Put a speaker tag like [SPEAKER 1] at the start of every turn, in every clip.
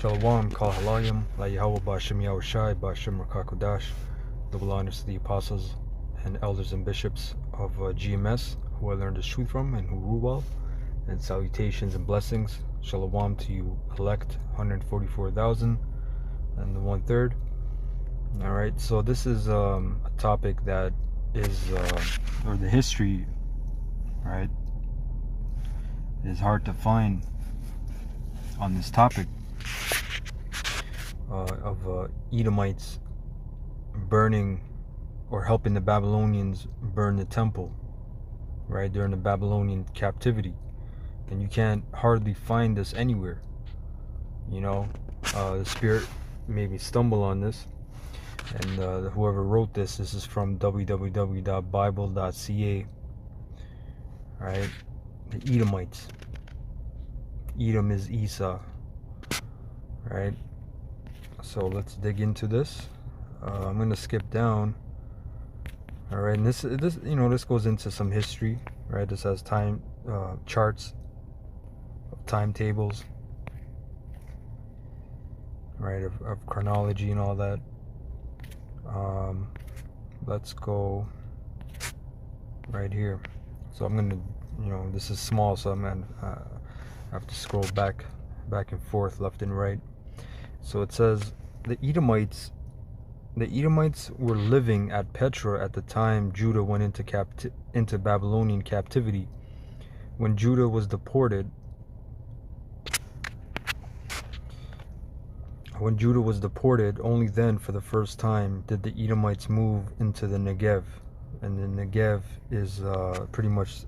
[SPEAKER 1] Shalom, Kal Halayim, La Yahweh Ba'Shem Yahushai, Ba'Shem Rakakodash, double honors to the apostles and elders and bishops of GMS, who I learned this truth from and who rule well, and salutations and blessings. Shalom to you elect, 144,000 and the 1/3. Alright, so this is a topic that is, or the history, right, is hard to find on this topic of Edomites burning or helping the Babylonians burn the temple, right, during the Babylonian captivity. And you can't hardly find this anywhere. You know, the Spirit made me stumble on this, and whoever wrote this is from www.bible.ca. Right, the Edomites. Edom is Esau. Right, so let's dig into this. I'm gonna skip down. All right, and this this goes into some history. Right, this has time charts of timetables. Right, of chronology and all that. Let's go right here. So I'm gonna, this is small, so I'm gonna have to scroll back and forth, left and right. So it says the Edomites were living at Petra at the time Judah went into Babylonian captivity. When Judah was deported, only then for the first time did the Edomites move into the Negev. And the Negev is pretty much,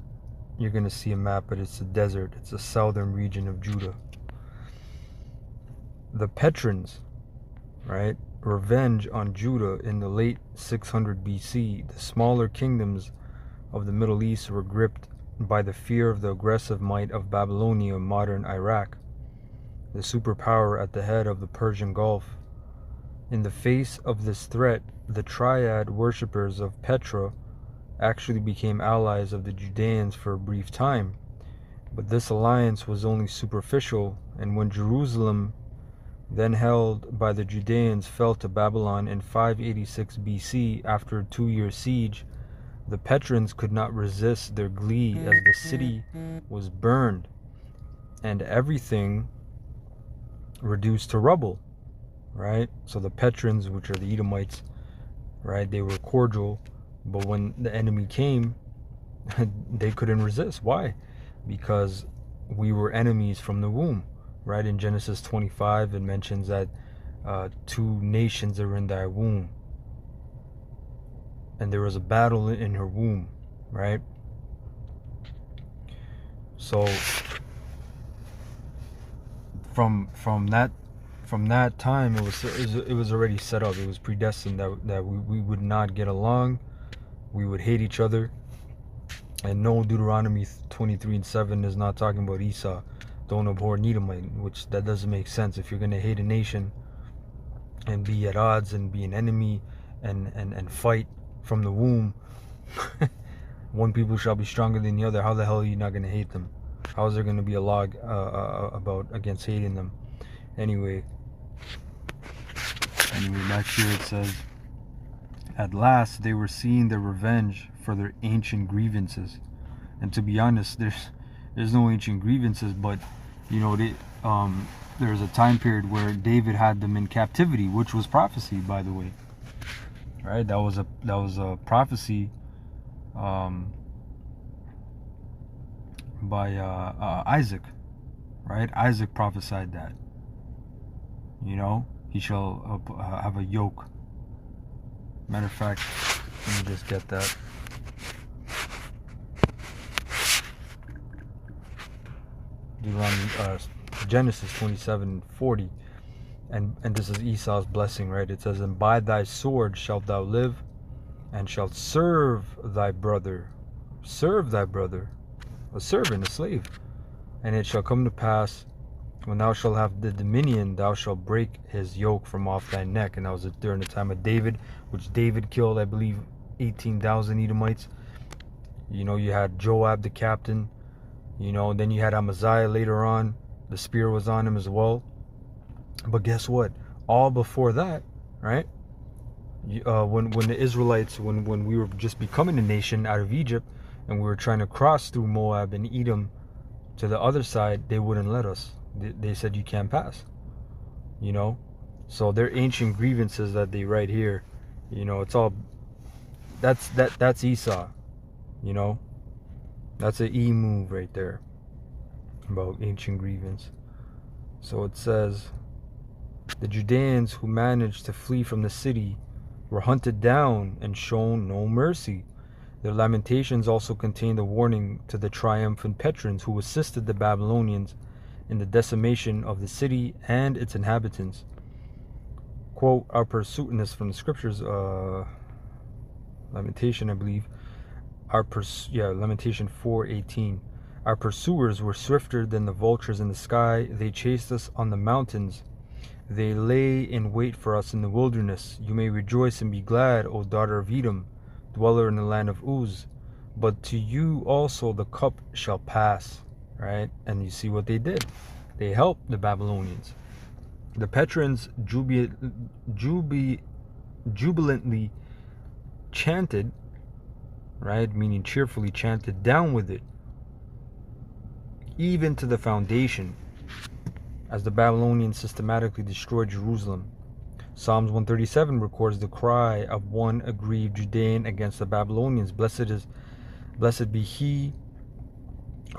[SPEAKER 1] you're going to see a map, but it's a desert. It's the southern region of Judah. The Petrans, right, revenge on Judah in the late 600 BC. The smaller kingdoms of the Middle East were gripped by the fear of the aggressive might of Babylonia, modern Iraq, the superpower at the head of the Persian Gulf. In the face of this threat, the triad worshippers of Petra actually became allies of the Judeans for a brief time. But this alliance was only superficial, and when Jerusalem, then held by the Judeans, fell to Babylon in 586 BC after a 2-year siege, the Petrans could not resist their glee as the city was burned and everything reduced to rubble, right? So the Petrans, which are the Edomites, right, they were cordial, but when the enemy came, they couldn't resist. Why? Because we were enemies from the womb. Right, in Genesis 25, it mentions that 2 nations are in thy womb, and there was a battle in her womb. Right. So from that time, it was already set up. It was predestined that we would not get along. We would hate each other. And no, Deuteronomy 23:7 is not talking about Esau. Don't abhor an Edomite, which that doesn't make sense. If you're going to hate a nation and be at odds and be an enemy and fight from the womb, one people shall be stronger than the other. How the hell are you not going to hate them? How is there going to be a law against hating them? Anyway, back here it says, at last they were seeing their revenge for their ancient grievances. And to be honest, there's no ancient grievances, but there's a time period where David had them in captivity, which was prophecy, by the way. Right, that was a prophecy by Isaac. Right, Isaac prophesied that. He shall have a yoke. Matter of fact, let me just get that. Genesis 27:40, and this is Esau's blessing, right? It says, and by thy sword shalt thou live, and shalt serve thy brother, a servant, a slave. And it shall come to pass, when thou shalt have the dominion, thou shalt break his yoke from off thy neck. And that was during the time of David, which David killed, I believe, 18,000 Edomites. You had Joab the captain. Then you had Amaziah later on. The spear was on him as well. But guess what? All before that, right? When the Israelites, when we were just becoming a nation out of Egypt, and we were trying to cross through Moab and Edom to the other side, they wouldn't let us. They said you can't pass. You know, so their ancient grievances that they write here, you know, it's all that's Esau. You know, that's an E move right there about ancient grievance. So it says, the Judeans who managed to flee from the city were hunted down and shown no mercy. Their lamentations also contained a warning to the triumphant Petrins who assisted the Babylonians in the decimation of the city and its inhabitants. Quote, our pursuit, and this from the scriptures, Lamentation, I believe. Lamentation 4:18. Our pursuers were swifter than the vultures in the sky. They chased us on the mountains. They lay in wait for us in the wilderness. You may rejoice and be glad, O daughter of Edom, dweller in the land of Uz. But to you also the cup shall pass. Right? And you see what they did. They helped the Babylonians. The Petrins jubilantly chanted, right? Meaning cheerfully chanted, down with it, even to the foundation, as the Babylonians systematically destroyed Jerusalem. Psalms 137 records the cry of one aggrieved Judean against the Babylonians. Blessed be he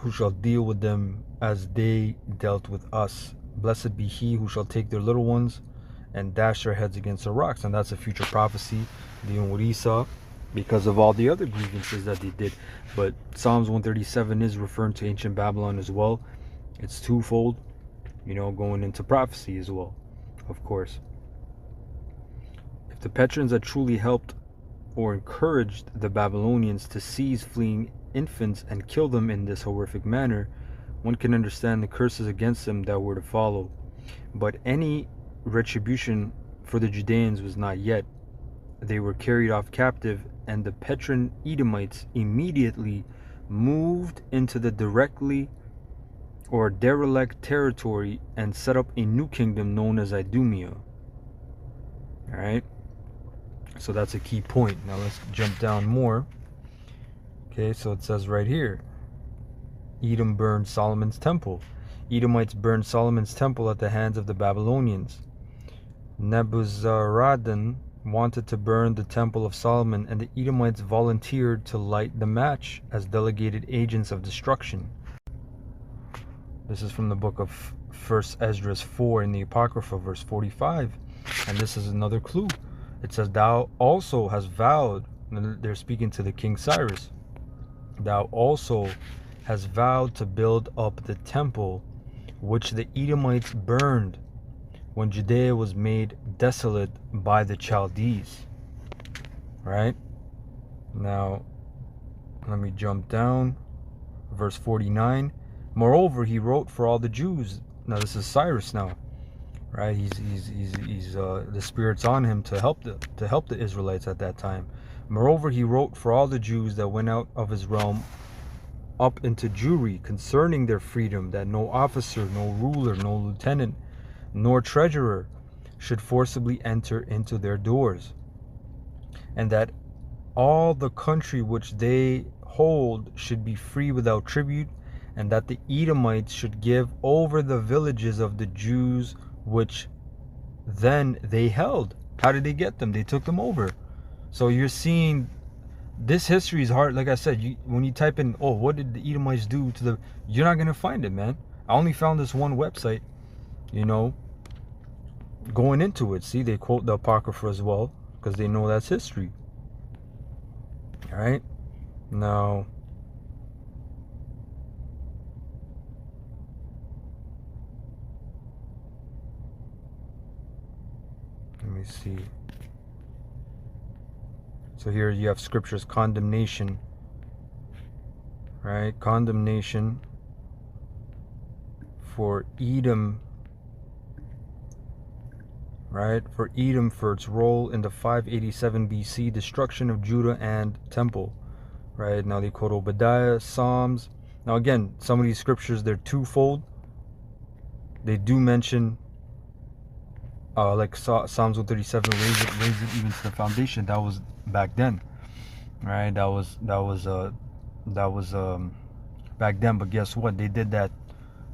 [SPEAKER 1] who shall deal with them as they dealt with us. Blessed be he who shall take their little ones and dash their heads against the rocks. And that's a future prophecy dealing with Esau because of all the other grievances that they did. But Psalms 137 is referring to ancient Babylon as well. It's twofold, you know, going into prophecy as well, of course. If the Petrins had truly helped or encouraged the Babylonians to seize fleeing infants and kill them in this horrific manner, one can understand the curses against them that were to follow. But any retribution for the Judeans was not yet. They were carried off captive, and the Petrin Edomites immediately moved into the derelict territory and set up a new kingdom known as Idumea. Alright? So that's a key point. Now let's jump down more. Okay, so it says right here, Edom burned Solomon's temple. Edomites burned Solomon's temple at the hands of the Babylonians. Nebuzaradan wanted to burn the temple of Solomon, and the Edomites volunteered to light the match as delegated agents of destruction. This is from the book of 1 Ezra 4 in the Apocrypha, verse 45. And this is another clue. It says, thou also hast vowed, and they're speaking to the King Cyrus, thou also hast vowed to build up the temple which the Edomites burned when Judea was made desolate by the Chaldees. Right? Now, let me jump down. Verse 49. Moreover, he wrote for all the Jews. Now, this is Cyrus now. Right? He's the Spirit's on him to help the Israelites at that time. Moreover, he wrote for all the Jews that went out of his realm up into Jewry concerning their freedom, that no officer, no ruler, no lieutenant, nor treasurer should forcibly enter into their doors, and that all the country which they hold should be free without tribute, and that the Edomites should give over the villages of the Jews which then they held. How did they get them? They took them over. So you're seeing this history is hard. Like I said, when you type in, oh, what did the Edomites do to the, you're not going to find it, man. I only found this one website, you know, going into it. See, they quote the Apocrypha as well because they know that's history. All right. Now, let me see. So here you have scripture's condemnation, right? Condemnation for Edom, right? For Edom for its role in the 587 BC destruction of Judah and temple, right? Now they quote Obadiah, Psalms. Now again, some of these scriptures, they're twofold. They do mention like Psalms 137 raised it even to the foundation. That was back then, right? That was back then. But guess what? They did that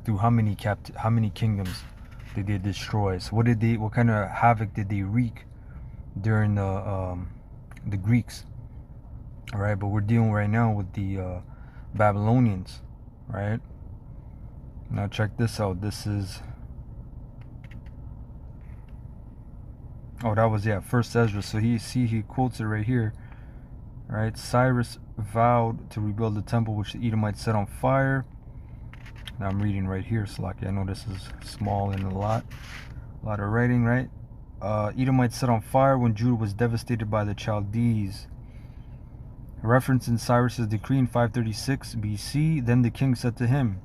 [SPEAKER 1] through how many kingdoms did they destroy? So what kind of havoc did they wreak during the Greeks? All right, but we're dealing right now with the Babylonians, right? Now check this out. This is, oh, that was, yeah, First Ezra. So he quotes it right here, right? Cyrus vowed to rebuild the temple which the Edomites set on fire. Now I'm reading right here, Slaki. I know this is small and a lot of writing, right? Edomites set on fire when Judah was devastated by the Chaldees. Reference in Cyrus's decree in 536 BC. Then the king said to him,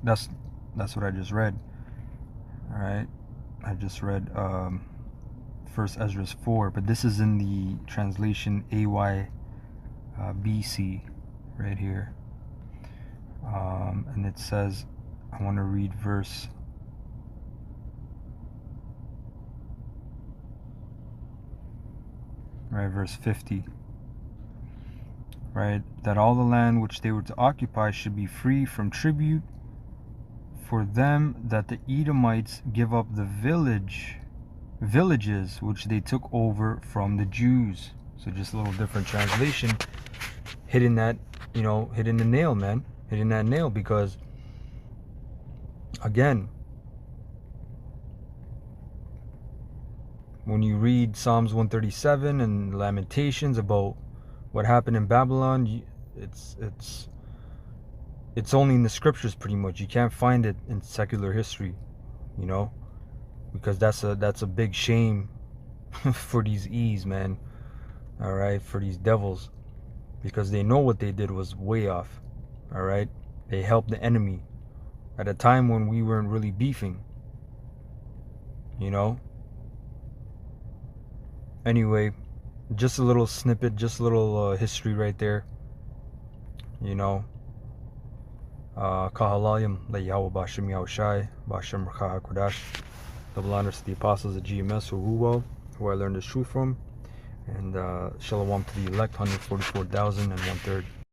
[SPEAKER 1] that's what I just read. All right, I just read First Ezra 4, but this is in the translation AY BC right here. And it says, I want to read verse verse 50, right? That all the land which they were to occupy should be free from tribute for them, that the Edomites give up the villages which they took over from the Jews. So just a little different translation, hitting that, hitting the nail, man, hitting that nail, because again, when you read Psalms 137 and Lamentations about what happened in Babylon, it's only in the scriptures pretty much. You can't find it in secular history, because that's a big shame for these E's, man. All right, for these devils, because they know what they did was way off. All right, they helped the enemy at a time when we weren't really beefing. Anyway, just a little snippet, just a little history right there. Kahalalim, La Yahweh Bashem Yahushai, Bashem Rakha HaKodash. Double honors to the apostles of GMS who I learned this truth from. And Shalom to the elect, 144,001 third.